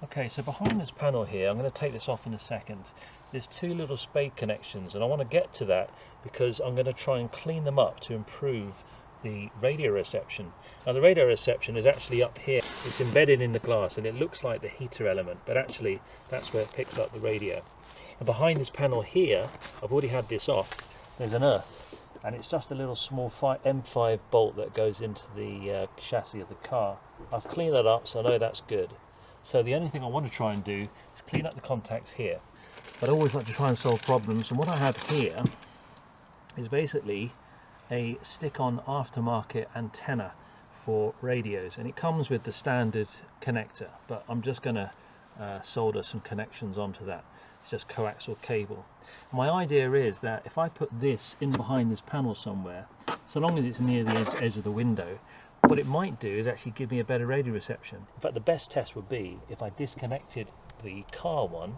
Okay, so behind this panel here, I'm going to take this off in a second. There's two little spade connections, and I want to get to that because I'm going to try and clean them up to improve the radio reception. Now the radio reception is actually up here. It's embedded in the glass and it looks like the heater element, but actually that's where it picks up the radio. And behind this panel here, I've already had this off, there's an earth, and it's just a little small M5 bolt that goes into the chassis of the car. I've cleaned that up, so I know that's good. So the only thing I want to try and do is clean up the contacts here. But I always like to try and solve problems, and what I have here is basically a stick-on aftermarket antenna for radios, and it comes with the standard connector, but I'm just going to solder some connections onto that. It's just coaxial cable. My idea is that if I put this in behind this panel somewhere, so long as it's near the edge of the window, what it might do is actually give me a better radio reception. In fact, the best test would be if I disconnected the car one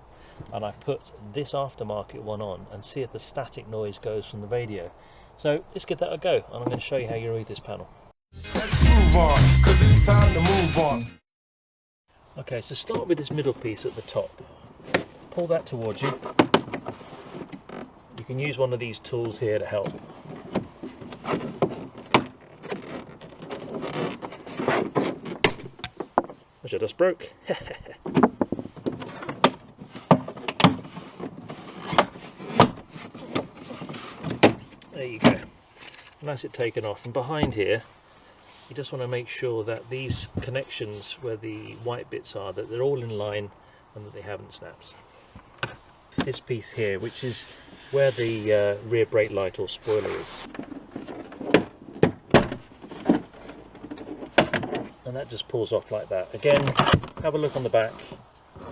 and I put this aftermarket one on and see if the static noise goes from the radio. So let's give that a go, and I'm going to show you how you read this panel. Let's move on, 'cause it's time to move on. Okay, so start with this middle piece at the top. Pull that towards you. You can use one of these tools here to help. Which I just broke. There you go. And that's it taken off. And behind here, you just want to make sure that these connections where the white bits are, that they're all in line and that they haven't snapped. This piece here, which is where the rear brake light or spoiler is. And that just pulls off like that. Again, have a look on the back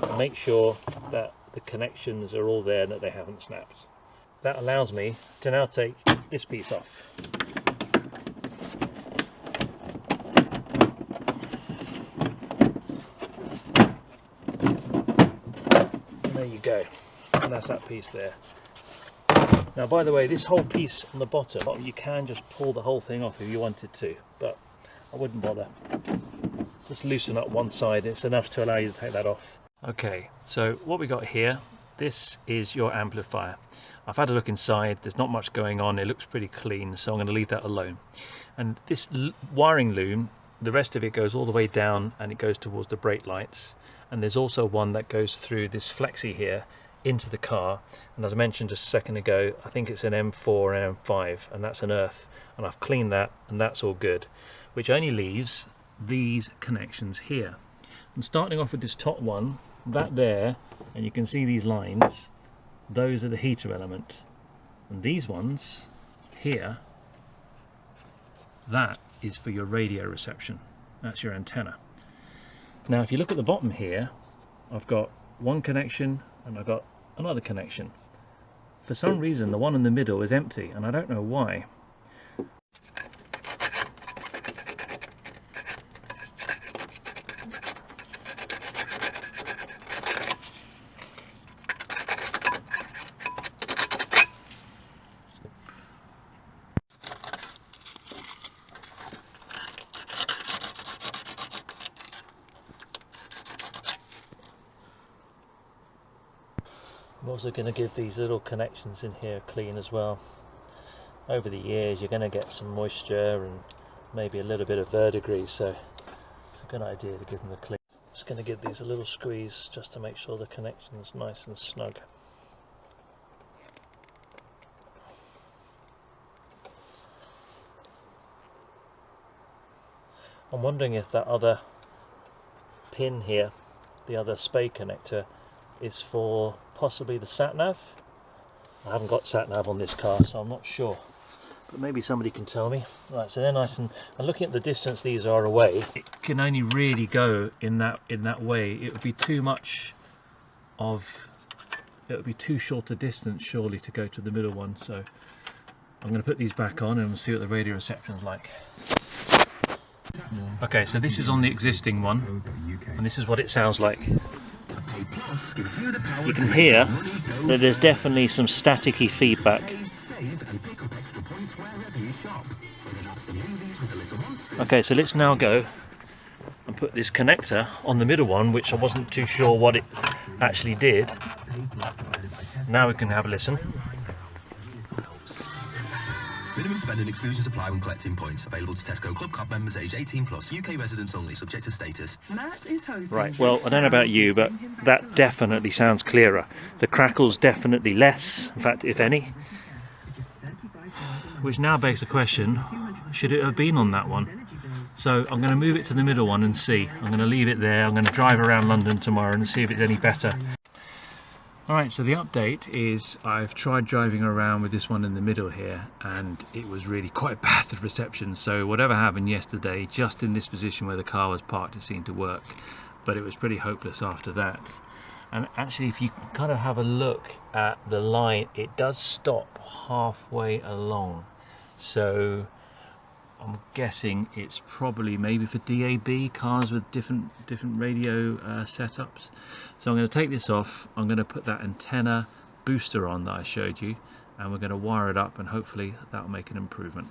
and make sure that the connections are all there and that they haven't snapped. That allows me to now take this piece off. And there you go. And that's that piece there. Now, by the way, this whole piece on the bottom, you can just pull the whole thing off if you wanted to, but I wouldn't bother. Just loosen up one side, it's enough to allow you to take that off. Okay, so what we got here, this is your amplifier. I've had a look inside, there's not much going on, it looks pretty clean, so I'm going to leave that alone. And this wiring loom, the rest of it goes all the way down and it goes towards the brake lights. And there's also one that goes through this flexi here into the car, and as I mentioned just a second ago, I think it's an M4 and M5, and that's an earth, and I've cleaned that and that's all good, which only leaves these connections here. And starting off with this top one, that there, and you can see these lines, those are the heater element, and these ones here, that is for your radio reception, that's your antenna. Now if you look at the bottom here, I've got one connection and I've got another connection. For some reason the one in the middle is empty and I don't know why. I'm also going to give these little connections in here clean as well. Over the years you're going to get some moisture and maybe a little bit of verdigris, so it's a good idea to give them a clean. Just going to give these a little squeeze just to make sure the connection is nice and snug. I'm wondering if that other pin here, the other spade connector, is for possibly the sat-nav. I haven't got sat-nav on this car, so I'm not sure, but maybe somebody can tell me. Right, so they're nice, and looking at the distance these are away, it can only really go in that way. It would be too much of, it would be too short a distance surely to go to the middle one, so I'm going to put these back on and we'll see what the radio reception is like. Okay, so this is on the existing one, and this is what it sounds like. You can hear that there's definitely some staticky feedback. Okay, so let's now go and put this connector on the middle one, which I wasn't too sure what it actually did. Now we can have a listen. Minimum spend and exclusions apply when collecting points. Available to Tesco Club Card members aged 18 plus. UK residents only, subject to status. Matt is hoping. Right, well, I don't know about you, but that definitely sounds clearer. The crackle's definitely less, in fact, if any. Which now begs the question, should it have been on that one? So I'm going to move it to the middle one and see. I'm going to leave it there. I'm going to drive around London tomorrow and see if it's any better. Alright, so the update is I've tried driving around with this one in the middle here, and it was really quite bad, the reception. So whatever happened yesterday, just in this position where the car was parked, it seemed to work, but it was pretty hopeless after that. And actually, if you kind of have a look at the line, it does stop halfway along. So I'm guessing it's probably maybe for DAB, cars with different radio setups. So I'm going to take this off, I'm going to put that antenna booster on that I showed you, and we're going to wire it up, and hopefully that will make an improvement.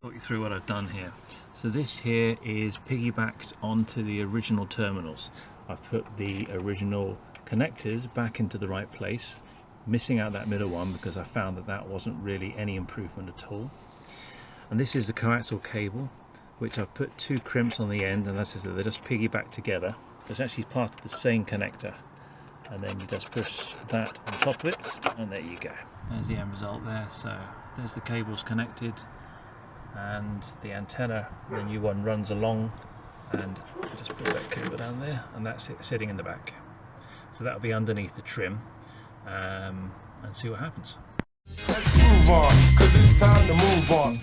Talk you through what I've done here. So this here is piggybacked onto the original terminals. I've put the original connectors back into the right place, missing out that middle one because I found that that wasn't really any improvement at all. And this is the coaxial cable, which I've put two crimps on the end, and as I said, they're just piggybacked together. It's actually part of the same connector, and then you just push that on top of it, and there you go. There's the end result there. So there's the cables connected, and the antenna, the new one, runs along, and just put that cable down there, and that's it sitting in the back. So that'll be underneath the trim, and see what happens. Let's move on, 'cause it's time to move on.